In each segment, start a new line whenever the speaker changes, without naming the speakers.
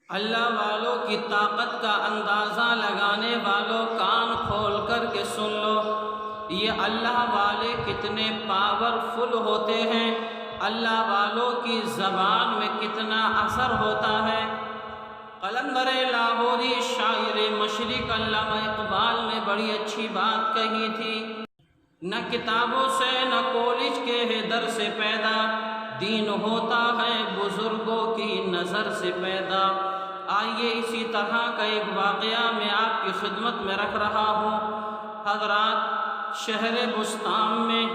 اللہ والوں کی طاقت کا اندازہ لگانے والوں کان کھول کر کے سن لو، یہ اللہ والے کتنے پاورفل ہوتے ہیں، اللہ والوں کی زبان میں کتنا اثر ہوتا ہے۔ قلندر لاہوری شاعر مشرق علامہ اقبال نے بڑی اچھی بات کہی تھی، نہ کتابوں سے نہ کالج کے حیدر سے پیدا، دین ہوتا ہے بزرگوں کی نظر سے پیدا۔ آئیے اسی طرح کا ایک واقعہ میں آپ کی خدمت میں رکھ رہا ہوں۔ حضرات، شہر بسطام میں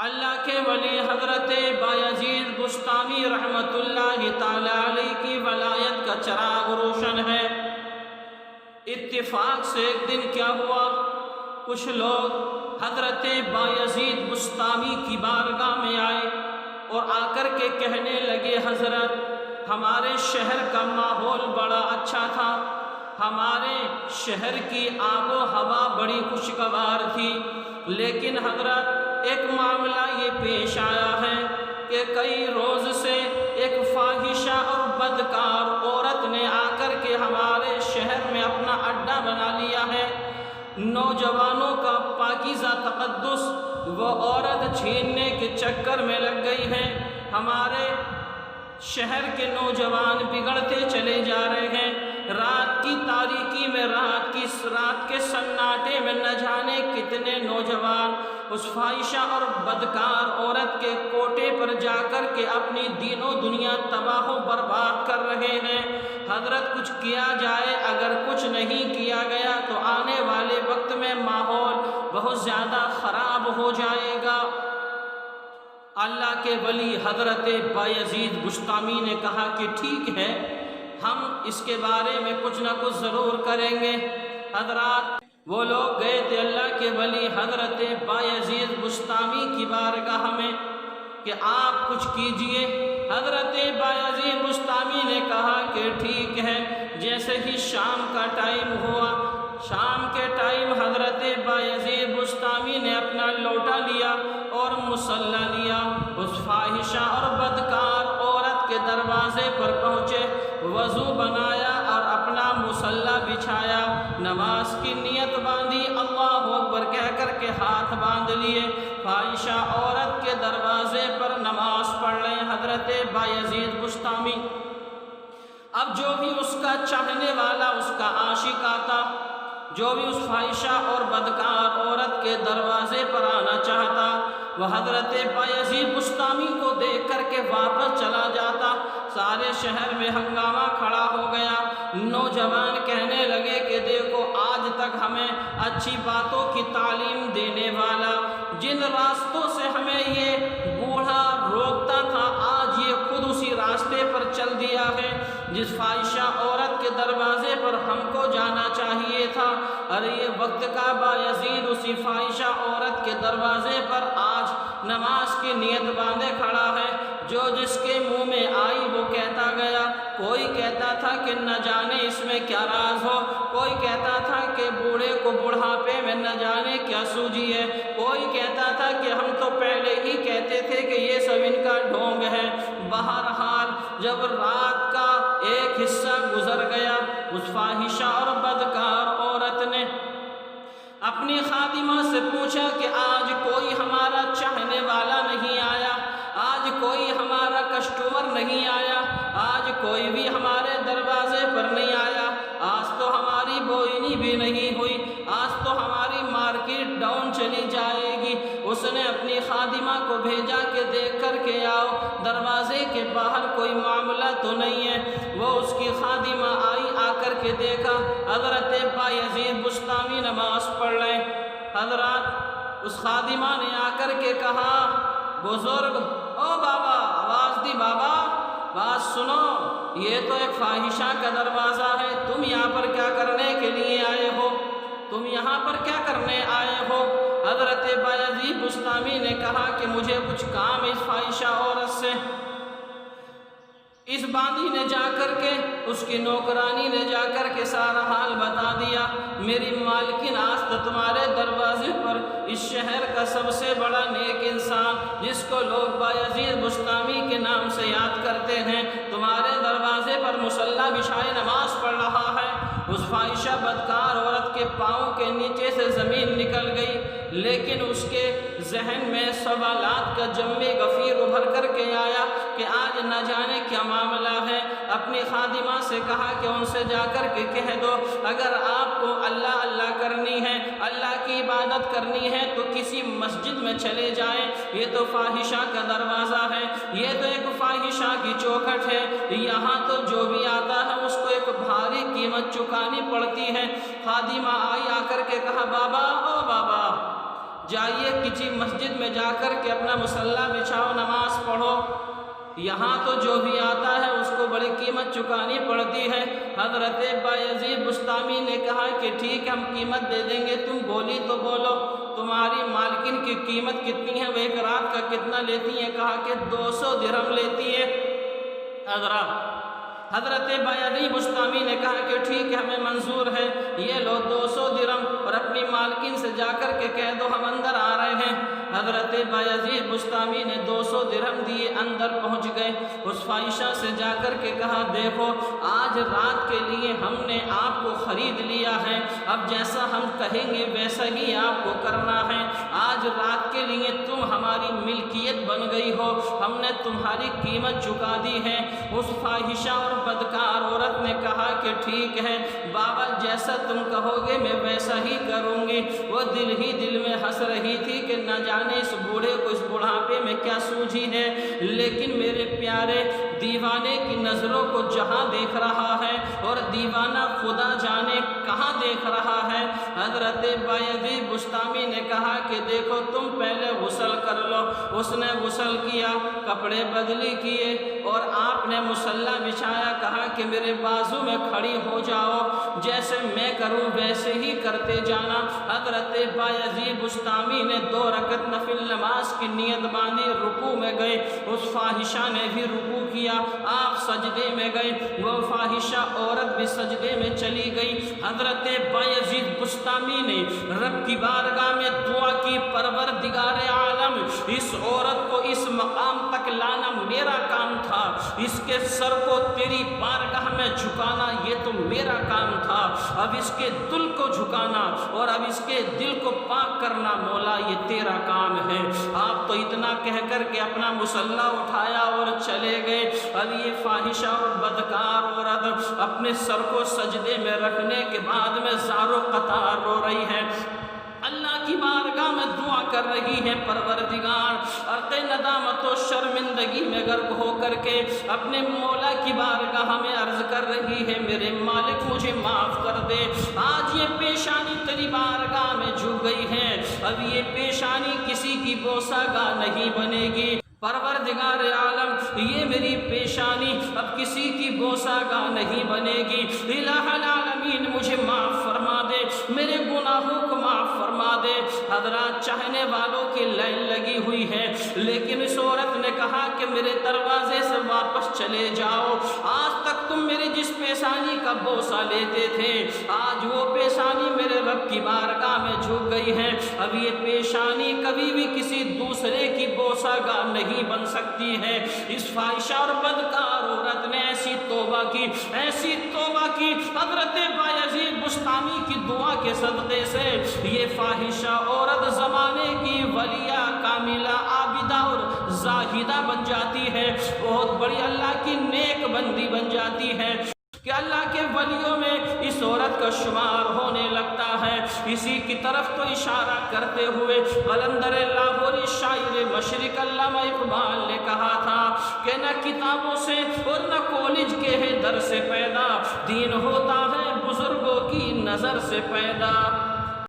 اللہ کے ولی حضرت بایزید بسطامی رحمۃ اللہ تعالی علیہ کی ولایت کا چراغ روشن ہے۔ اتفاق سے ایک دن کیا ہوا، کچھ لوگ حضرت بایزید بسطامی کی بارگاہ میں آئے اور آ کر کے کہنے لگے، حضرت ہمارے شہر کا ماحول بڑا اچھا تھا، ہمارے شہر کی آب و ہوا بڑی خوشگوار تھی، لیکن حضرت ایک معاملہ یہ پیش آیا ہے کہ کئی روز سے ایک فاحشہ اور بدکار عورت نے آ کر کے ہمارے شہر میں اپنا اڈا بنا لیا ہے۔ نوجوانوں کا پاکیزہ تقدس وہ عورت چھیننے کے چکر میں لگ گئی ہے، ہمارے شہر کے نوجوان بگڑتے چلے جا رہے ہیں۔ رات کی تاریکی میں، رات کے سناٹے میں نہ جانے کتنے نوجوان اس فاحشہ اور بدکار عورت کے کوٹے پر جا کر کے اپنی دین و دنیا تباہ و برباد کر رہے ہیں۔ حضرت کچھ کیا جائے، اگر کچھ نہیں کیا گیا تو آنے والے وقت میں ماحول بہت زیادہ خراب ہو جائے گا۔ اللہ کے ولی حضرت بایزید بسطامی نے کہا کہ ٹھیک ہے، ہم اس کے بارے میں کچھ نہ کچھ ضرور کریں گے۔ حضرات، وہ لوگ گئے تھے اللہ کے ولی حضرت بایزید بسطامی کی بارگاہ میں کہ آپ کچھ کیجئے۔ حضرت بایزید بسطامی نے کہا کہ ٹھیک ہے۔ جیسے ہی شام کا ٹائم ہوا، شام کے ٹائم حضرت بایزید بسطامی نے اپنا لوٹا لیا اور مصلی لیا، اس فاحشہ اور بدکار عورت کے دروازے پر پہنچے، وضو بنایا اور اپنا مصلی بچھایا، نماز کی نیت باندھی، اللہ اکبر کہہ کر کے ہاتھ باندھ لیے، فاحشہ عورت کے دروازے پر نماز پڑھ رہے حضرت بایزید بسطامی۔ اب جو بھی اس کا چاہنے والا، اس کا عاشق آتا، جو بھی اس فاحشہ اور بدکار عورت کے دروازے پر آنا چاہتا، وہ حضرت بایزید بسطامی کو دیکھ کر کے واپس چلا جاتا۔ سارے شہر میں ہنگامہ کھڑا ہو گیا، نوجوان کہنے لگے کہ دیکھو، آج تک ہمیں اچھی باتوں کی تعلیم دینے والا، جن راستوں سے ہمیں یہ بوڑھا روکتا تھا، آج یہ خود اسی راستے پر چل دیا ہے جس فاحشہ عورت کے دروازے پر ہم کو جانا چاہیے تھا۔ ارے یہ وقت کا بایزید اسی فاحشہ عورت کے دروازے پر آج نماز کی نیت باندھے کھڑا ہے، جو جس کے منہ میں آئی وہ کہتا گیا۔ کوئی کہتا تھا کہ نہ جانے اس میں کیا راز ہو، کوئی کہتا تھا کہ بوڑھے کو بڑھاپے میں نہ جانے کیا سوجی ہے، کوئی کہتا تھا کہ ہم تو پہلے ہی کہتے تھے کہ یہ سب ان کا ڈھونگ ہے۔ بہرحال جب رات کا ایک حصہ گزر گیا، اس فاحشہ اور بدکار عورت نے اپنی خادمہ سے پوچھا کہ آج کوئی ہمارا چاہنے والا نہیں آیا، آج کوئی ہمارا کسٹمر نہیں آیا، آج کوئی بھی ہمارے دروازے پر نہیں آیا، آج تو ہماری بوئنی بھی نہیں ہوئی، آج تو ہماری مارکیٹ ڈاؤن چلی جائے گی۔ اس نے اپنی خادمہ کو بھیجا کہ دیکھ کر کے آؤ، دروازے کے باہر کوئی معاملہ تو نہیں ہے۔ وہ اس کی خادمہ آئی، آ کر کے دیکھا حضرت بایزید بسطامی نماز پڑھ رہے۔ حضرات، اس خادمہ نے آ کر کے کہا، بزرگ، او بابا، آواز دی بابا، بات سنو، یہ تو ایک فاحشہ کا دروازہ ہے، تم یہاں پر کیا کرنے کے لیے آئے ہو؟ تم یہاں پر کیا کرنے آئے ہو؟ حضرت بایزید بسطامی نے کہا کہ مجھے کچھ کام اس فاحشہ عورت سے۔ اس باندھی نے جا کر کے، اس کی نوکرانی نے جا کر کے سارا حال بتا دیا، میری مالکن آج تو تمہارے دروازے پر اس شہر کا سب سے بڑا نیک انسان جس کو لوگ بایزید بسطامی کے نام سے یاد کرتے ہیں، تمہارے دروازے پر مسلح بچھائے نماز پڑھ رہا ہے، اس فاحشہ بدکار عورت کے پاؤں کے نیچے سے زمین نکل گئی، لیکن اس کے ذہن میں سوالات کا جم غفیر ابھر کر کے آیا کہ آج نہ جانے کیا معاملہ ہے۔ اپنی خادمہ سے کہا کہ ان سے جا کر کے کہہ دو اگر آپ کو اللہ اللہ کرنی ہے، اللہ کی عبادت کرنی ہے تو کسی مسجد میں چلے جائیں، یہ تو فاحشہ کا دروازہ ہے، یہ تو ایک فاحشہ کی چوکھٹ ہے، یہاں تو جو بھی آتا ہے اس کو ایک بھاری قیمت چکانی پڑتی ہے۔ خادمہ آئی، آ کر کے کہا بابا او بابا جائیے کسی مسجد میں جا کر کے اپنا مصلی بچھاؤ، نماز پڑھو، یہاں تو جو بھی آتا ہے اس کو بڑی قیمت چکانی پڑتی ہے۔ حضرت بایزید بسطامی نے کہا کہ ٹھیک ہے ہم قیمت دے دیں گے، تم بولی تو بولو، تمہاری مالکن کی قیمت کتنی ہے، وہ ایک رات کا کتنا لیتی ہیں؟ کہا کہ 200 درہم لیتی ہے۔ حضرت بایزید بسطامی نے کہا کہ ٹھیک ہے ہمیں منظور ہے، یہ لو 200 درہم اور اپنی مالکن سے جا کر کے کہہ دو ہم اندر آ رہے ہیں۔ حضرت بایزید بسطامی نے 200 درہم دیے، اندر پہنچ گئے، اس فاحشہ سے جا کر کے کہا دیکھو آج رات کے لیے ہم نے آپ کو خرید لیا ہے، اب جیسا ہم کہیں گے ویسا ہی آپ کو کرنا ہے، آج رات کے لیے تم ہماری ملکیت بن گئی ہو، ہم نے تمہاری قیمت چکا دی ہے۔ اس فاحشہ اور بدکار عورت نے کہا کہ ٹھیک ہے بابا جیسا تم کہو گے میں ویسا ہی کروں گی۔ وہ دل ہی دل میں ہنس رہی تھی کہ نہ جانے اس بوڑھے کو اس بڑھاپے میں کیا سوجھی ہے، لیکن میرے پیارے دیوانے کی نظروں کو جہاں دیکھ رہا ہے اور دیوانہ خدا جانے کہاں دیکھ رہا ہے۔ حضرت بایزید بسطامی نے کہا کہ دیکھو تم پہلے غسل کر لو۔ اس نے غسل کیا، کپڑے بدلی کیے اور آپ نے مصلی بچھایا، کہا کہ میرے بازو میں کھڑی ہو جاؤ، جیسے میں کروں ویسے ہی کرتے جانا۔ حضرت بایزید بسطامی نے 2 رکعت نفل نماز کی نیت باندھی، رکوع میں گئے، اس فاحشہ نے بھی رکوع کیا، آپ سجدے میں گئے، وہ فاحشہ عورت بھی سجدے میں چلی گئی۔ حضرت بایزید بسطامی نے رب کی بارگاہ میں دعا کی، پروردگار عالم اس عورت کو اس مقام تک لانا میرا کام تھا، اس کے سر کو تیری بارگاہ میں جھکانا یہ تو میرا کام تھا، اب اس کے دل کو جھکانا اور اب اس کے دل کو پاک کرنا مولا یہ تیرا کام ہے۔ آپ تو اتنا کہہ کر کے اپنا مصلی اٹھایا اور چلے گئے۔ اب یہ فاحشہ اور بدکار عورت اپنے سر کو سجدے میں رکھنے کے بعد میں زارو قطار رو رہی ہے، اللہ کی بارگاہ میں دعا کر رہی ہے، پروردگار عرق ندامت و شرمندگی میں غرق ہو کر کے اپنے مولا کی بارگاہ میں عرض کر رہی ہے میرے مالک مجھے معاف کر دے، آج یہ پیشانی تیری بارگاہ میں جھک گئی ہے، اب یہ پیشانی کسی کی بوسہ گاہ نہیں بنے گی، پروردگار عالم یہ میری پیشانی اب کسی کی بوسہ گاہ نہیں بنے گی، الہ العالمین مجھے معاف فرما دے، میرے گناہوں کو معاف فرما دے۔ حضرات چاہنے والوں کی لائن لگی ہوئی ہے، لیکن اس عورت نے کہا کہ میرے دروازے سے واپس چلے جاؤ، آج تک تم میری جس پیشانی کا بوسہ لیتے تھے آج وہ پیشانی میرے رب کی بارگاہ میں جھک گئی ہے، اب یہ پیشانی کبھی بھی کسی دوسرے کی بوسہ گاہ نہیں بن سکتی ہے۔ اس فاحشہ اور بدکار عورت نے ایسی توبہ کی، ایسی توبہ کی، حضرت بایزید بسطامی کی دعا کے صدقے سے یہ فاحشہ عورت زمانے کی ولیہ کاملہ عابدہ اور زاہدہ بن جاتی ہے، بہت بڑی اللہ کی نیک بندی بن جاتی ہے کہ اللہ کے ولیوں میں اس عورت کا شمار ہونے لگتا ہے۔ اسی کی طرف تو اشارہ کرتے ہوئے قلندر لاہوری شاعر مشرق علامہ اقبال نے کہا تھا کہ نہ کتابوں سے اور نہ کالج کے ہے در سے پیدا، دین ہوتا ہے بزرگوں کی نظر سے پیدا۔